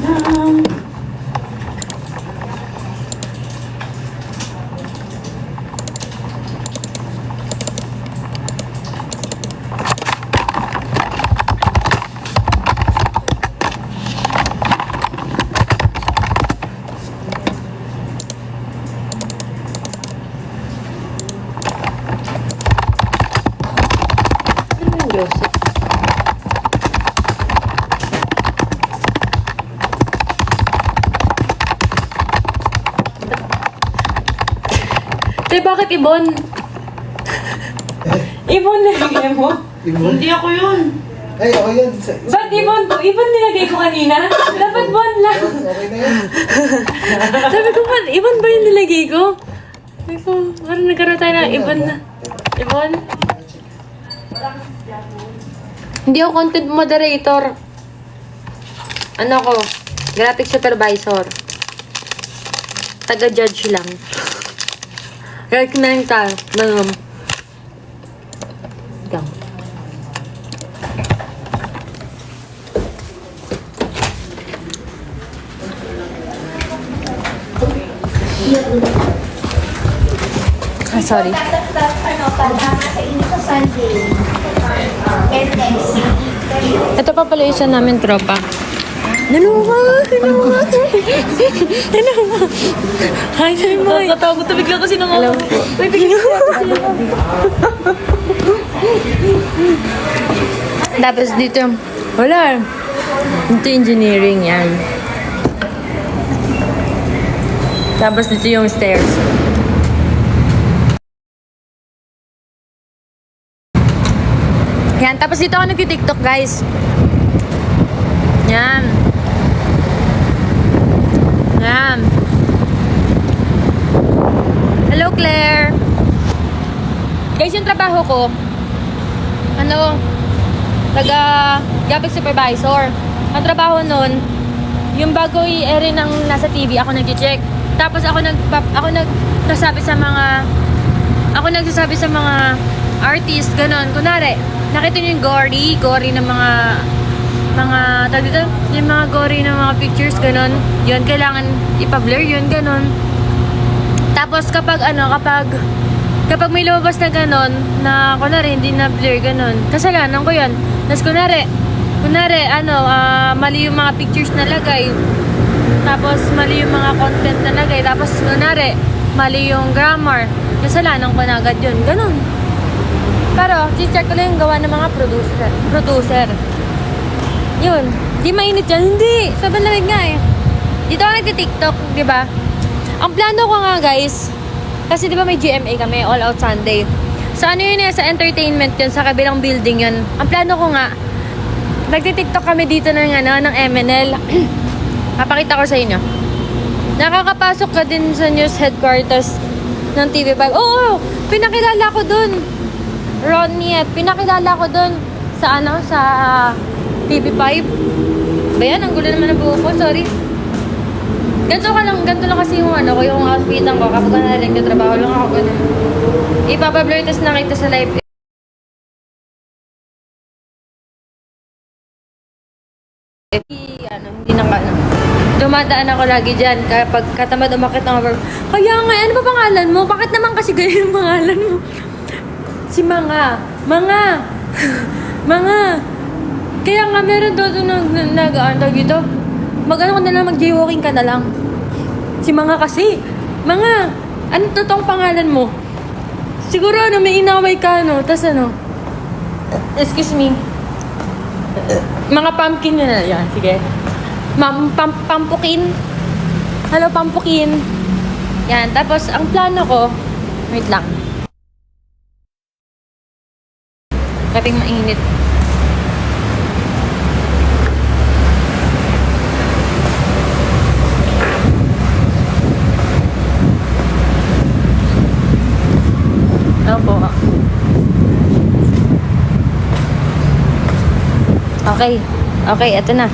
Te, bakit Ibon? Ibon nilagay mo? Ibon? Hindi ako yun. Ay, okay yan. Ba't Ibon? Ibon nilagay ko kanina? Dapat Bon lang. Okay na yan. Sabi ko ba, Ibon ba yung nilagay ko? Sabi ko, parang nagkaroon tayo ng Ibon na. Ibon? Hindi ako content moderator. Ano ko? Graphic supervisor. Taga-judge lang. Recommend ka. Bangam. Ikaw. Ah, sorry. Ito pa pala isa namin tropa. Dalawa! Dalawa! Dalawa! Hi, hi, Moy! Natatakot na bigla kasi nang Alam po. Tapos dito, wala. Dito engineering yan. Tapos dito yung stairs. Yan, tapos dito ako nag-tiktok, guys. Yan. Yan. Hello, Claire. Guys, yung trabaho ko, graphic supervisor. Ang trabaho nun, yung bago i-air ng nasa TV, ako nag-check. Tapos ako nagsasabi sa mga artist, ganun. Kunwari, nakita niyo yung gory ng yung mga gory ng mga pictures, ganun. Yun, kailangan ipa-blur yun, ganun. Tapos kapag may lumabas na ganun, na kunwari hindi na blur, ganun, kasalanan ko yun. Tapos kunwari, mali yung mga pictures na lagay. Tapos mali yung mga content na lagay. Tapos kunwari, mali yung grammar. Kasalanan ko na agad yun. Ganun. Pero, check ko lang yung gawa ng mga producer. Yun. Di mainit yan. Hindi. Sobrang lamig nga eh. Dito ako nagti-tiktok, di ba? Ang plano ko nga, guys, kasi di ba may GMA kami, All Out Sunday. So ano yun sa entertainment yun, sa kabilang building yun. Ang plano ko nga, nagti-tiktok kami dito ng MNL. Papakita ko sa inyo. Nakakapasok ka din sa news headquarters ng TV5. Oo, pinakilala ko dun. Ronnie, pinakilala ko dun sa TV5. Ba yan? Ang gulo naman ng buho ko. Sorry. Ganto lang kasi yung yung outfitan ko. Kapag narinig na trabaho lang ako ganun. Ipapablur, tas nakita sa live. Hindi na dumadaan ako lagi dyan kapag katamad umakit ng over. Kaya nga, ano ba pangalan mo? Bakit naman kasi ganyan yung pangalan mo? Si Mga. Kaya nga, meron doon dito. Mag-ano ka na lang, mag-jaywalking ka na lang. Si Mga kasi. Mga, ano totoong pangalan mo? Siguro, may inaway ka, tas excuse me. Mga pumpkin na yan. Sige. Pampukin. Hello, pampukin. Yan. Tapos, ang plano ko, wait lang. Kaping mainit. Opo. Okay, eto na.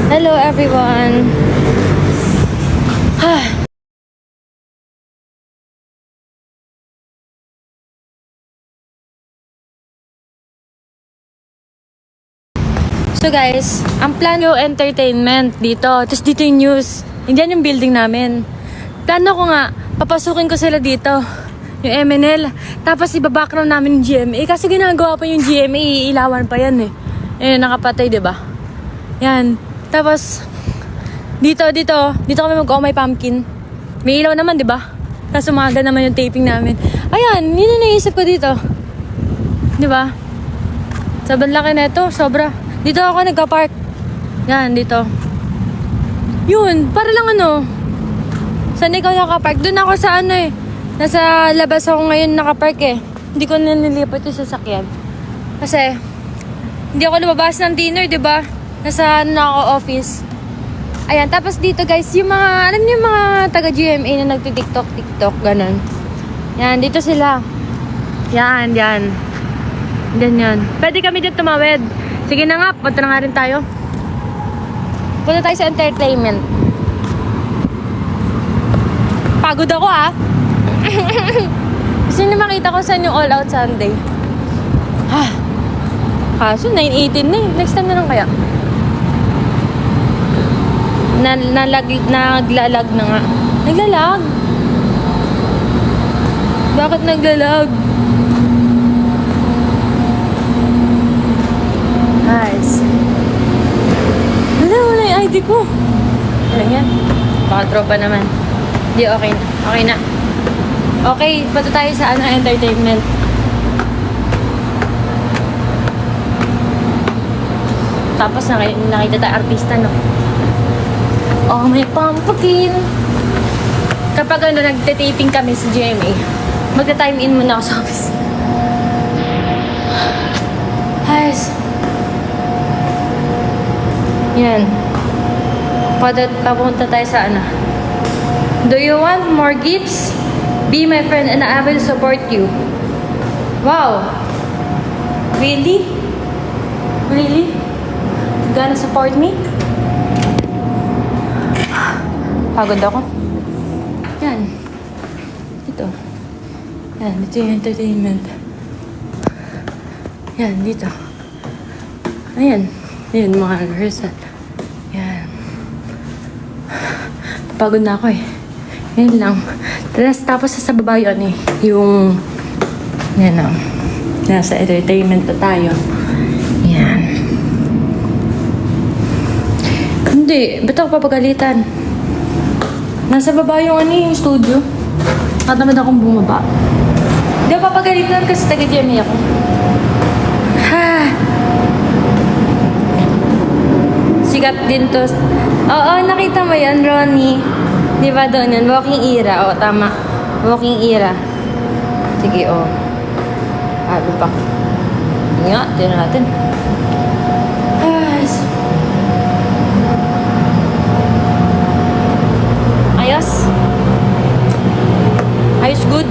Hello, everyone. So guys, ang plano entertainment dito. Tapos dito yung news. Hindi yung building namin. Plano ko nga, papasukin ko sila dito. Yung MNL. Tapos iba-background namin yung GMA. Kasi ginagawa pa yung GMA, ilawan pa yan eh. Nakapatay, diba? Yan. Tapos, dito kami mag-Oh My Pumpkin. May ilaw naman, diba? Tapos umaga naman yung taping namin. Ayan, yun ang naisip ko dito. Diba? Sobrang laki na ito, sobra. Dito ako nagka-park. Yan, dito. Yun, para lang saan ikaw nakapark? Doon ako sa nasa labas ako ngayon nakapark eh. Hindi ko na nilipat yung sasakyan. Kasi, hindi ako lumabas ng dinner, diba? Nasa ako office. Ayan, tapos dito guys, yung mga, alam niyo yung mga taga-GMA na nagti-tiktok, ganun. Yan, dito sila. Yan. Pwede kami dito tumawid. Sige na nga, punta na nga rin tayo. Punta tayo sa entertainment. Pagod ako Gusto niyo makita ko saan yung All Out Sunday. Kaso 9:18 na eh. Next time na lang kaya. Naglalag na nga. Naglalag? Bakit naglalag? Nice. Wala yung ID ko. Ano yan? Baka tropa naman. Hindi, okay na. Okay na. Okay, punta tayo sa entertainment. Tapos nakita tayo artista, no? Oh, may pumpkin. Kapag nagte-taping kami sa GMA, magta-time in muna ako sa office. Ayos. Yan. Papunta tayo sa ano. Do you want more gifts? Be my friend and I will support you. Wow. Really? Really? You gonna support me? Pagod ako. Yan. Dito. Yan, dito yung entertainment. Yan, dito. Ayan. Ayan, mga rehearsal. Yan. Pagod na ako eh. Yan lang. Tapos sa baba yun eh. Yung... Yan o. Nasa entertainment pa tayo. Yan. Hindi. Ba't ako papagalitan? Nasa baba yung ano yung studio. Natamad akong bumaba. Hindi ako papagalitan kasi taga-GMA ako. Ha! Sikat din to. Oo, nakita mo yan, Ronnie. Di ba doon yan? Walking era. Oo, tama. Walking era. Sige, oo. Abi pa. Nga, tignan natin. Ayos. Ayos, good.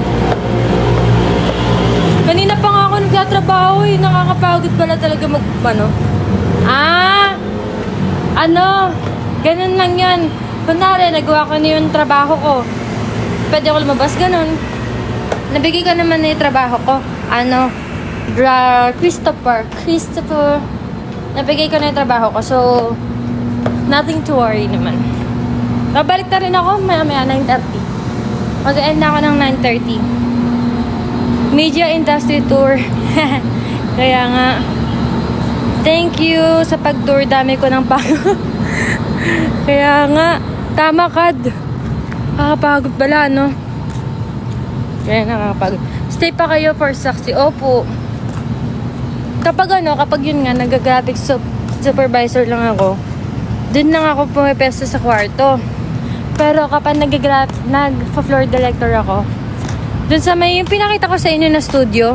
Kanina pa nga ako nagtatrabaho eh. Nakakapagod pala talaga ganun lang yan. Kunwari, nagawa ko na yung trabaho ko. Pwede ako lumabas, ganun. Nabigay ko naman na yung trabaho ko. Christopher. Nabigay ko na yung trabaho ko. So, nothing to worry naman. Babalik na rin ako, maya 9:30. Mag-end na ako ng 9:30. Media Industry Tour. Kaya nga, thank you sa pag-tour. Dami ko ng pagod. Kaya nga, tama kad. Nakakapagod pala, no? Kaya nakakapagod. Stay pa kayo for saksi. Opo. Kapag yun nga, nag-graphics supervisor lang ako, dun lang ako pumipesto sa kwarto. Pero kapag nag-floor director ako, dun sa may, yung pinakita ko sa inyo na studio,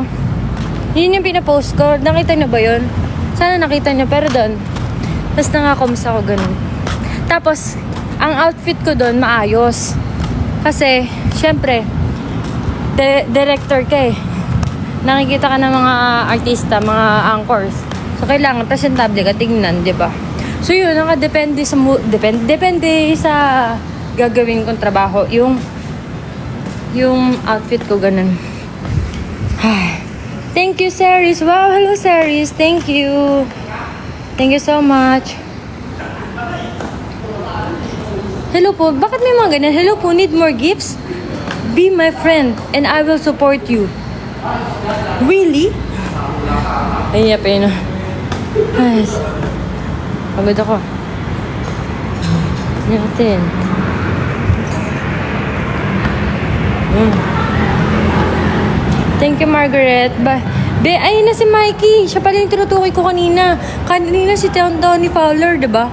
yun yung pinapost ko. Nakita nyo ba yun? Sana nakita nyo, pero dun. Tapos nangakoms ako ganun. Tapos, ang outfit ko dun, maayos. Kasi, syempre, director ka eh. Nakikita ka ng mga artista, mga anchors. So, kailangan presentable ka, tingnan, di ba? So, yun, nakadepende sa depende sa gagawin kong trabaho. Yung outfit ko, ganun. Thank you, Saris. Wow, hello, Saris. Thank you. Thank you so much. Hello po. Bakit may mga ganyan? Hello po, need more gifts? Be my friend and I will support you. Really? Ay, pa yun. Ay, pagod ako. Natin. Thank you, Margaret. Ayun na si Mikey. Siya pala yung tinutukoy ko kanina. Kanina si Tony Fowler, diba?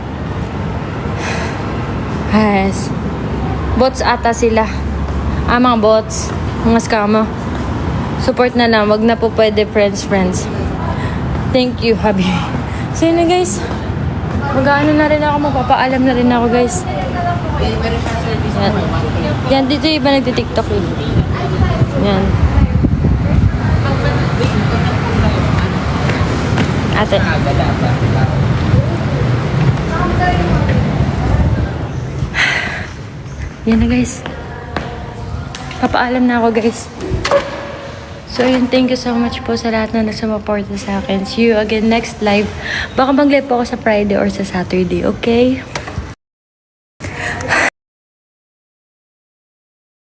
Yes. Bots ata sila. Mga bots. Mga scammer. Support na lang. Wag na po pwede friends. Thank you, Habi. So yun na, guys. Mag-ano na rin ako. Magpapaalam na rin ako, guys. Yan. Dito yung iba nagtitiktok yun. Yan. Ate. Yan na, guys. Papaalam na ako, guys. So, yun. Thank you so much po sa lahat na nagsumuporta sa akin. See you again next live. Baka mag-live po ako sa Friday or sa Saturday, okay?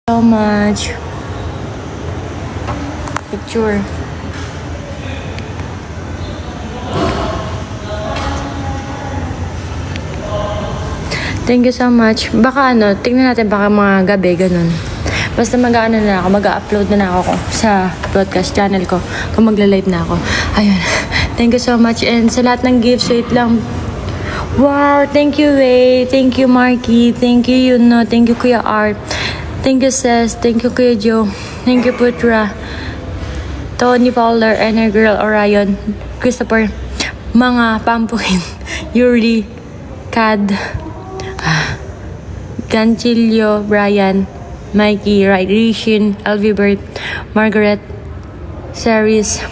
So much. Picture. Thank you so much. Baka tingnan natin baka mga gabi, ganun. Basta mag-upload na ako sa broadcast channel ko kung magla-live na ako. Ayun. Thank you so much. And sa lahat ng gifts, wait lang. Wow, thank you, Wei. Thank you, Marky. Thank you, Yuno. Thank you, Kuya Art. Thank you, Ses. Thank you, Kuya Joe. Thank you, Putra. Tony Fowler, Energy Girl, Orion, Christopher, mga Pampukin, Yuri, Kad, Ganchillo, Brian, Mikey, Rishin, Elvibert, Margaret, Ceres,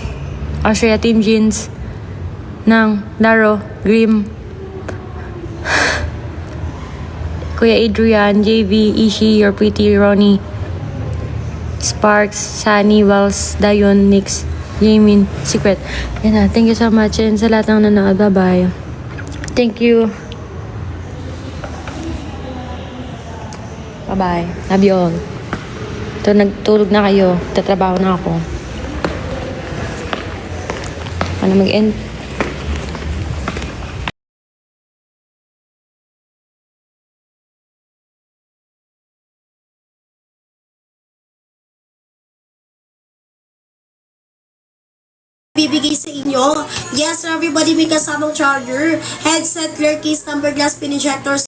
Austria Team Jeans, Nang, Laro, Grim, Kuya Adrian, JV, Ishi, Your Pretty, Ronnie, Sparks, Sunny, Wells, Dayon, Nix, Jamin, Secret. Yan na. Thank you so much. And sa lahat ng nanonood, bye-bye. Thank you. Bye-bye. Love you all. Ito, nagtulog na kayo. Tatrabaho na ako. Ano mag-end? Bibigay sa inyo. Yes, everybody, may kasamang charger, headset, clear case, number glass, pin injectors,